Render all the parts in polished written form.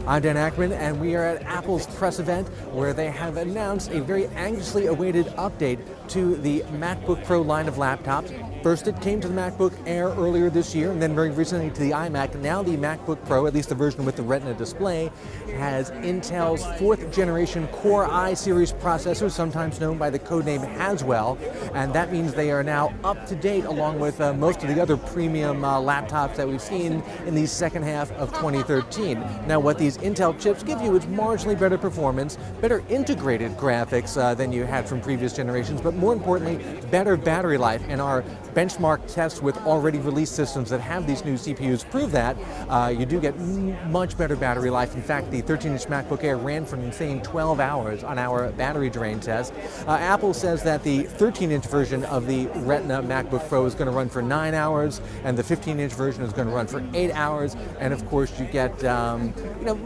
I'm Dan Ackman, and we are at Apple's press event where they have announced a very anxiously awaited update to the MacBook Pro line of laptops. First, it came to the MacBook Air earlier this year, and then very recently to the iMac. Now the MacBook Pro, at least the version with the Retina display, has Intel's 4th generation Core i series processor, sometimes known by the codename Haswell, and that means they are now up to date along with most of the other premium laptops that we've seen in the second half of 2013. Now, what these Intel chips give you is marginally better performance, better integrated graphics than you had from previous generations, but more importantly, better battery life. And our benchmark tests with already released systems that have these new CPUs prove that. You do get much better battery life. In fact, the 13-inch MacBook Air ran for an insane 12 hours on our battery drain test. Apple says that the 13-inch version of the Retina MacBook Pro is going to run for 9 hours, and the 15-inch version is going to run for 8 hours. And of course, you get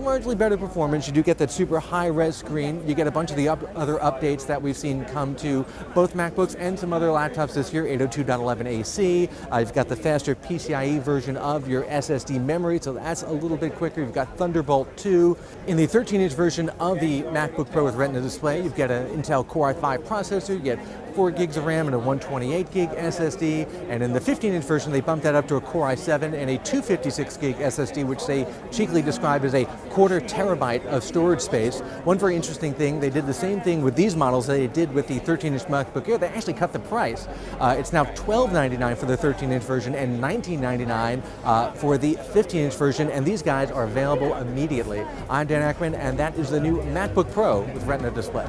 largely better performance. You do get that super high-res screen. You get a bunch of the other updates that we've seen come to both MacBooks and some other laptops this year. 802.11ac. You've got the faster PCIe version of your SSD memory, so that's a little bit quicker. You've got Thunderbolt 2. In the 13-inch version of the MacBook Pro with Retina display, you've got an Intel Core i5 processor. You get 4 gigs of RAM and a 128 gig SSD, and in the 15-inch version they bumped that up to a Core i7 and a 256 gig SSD, which they cheekily describe as a quarter terabyte of storage space. One very interesting thing, they did the same thing with these models that they did with the 13-inch MacBook Air. They actually cut the price. It's now $1299 for the 13-inch version and $1999 for the 15-inch version, and these guys are available immediately. I'm Dan Ackman, and that is the new MacBook Pro with Retina display.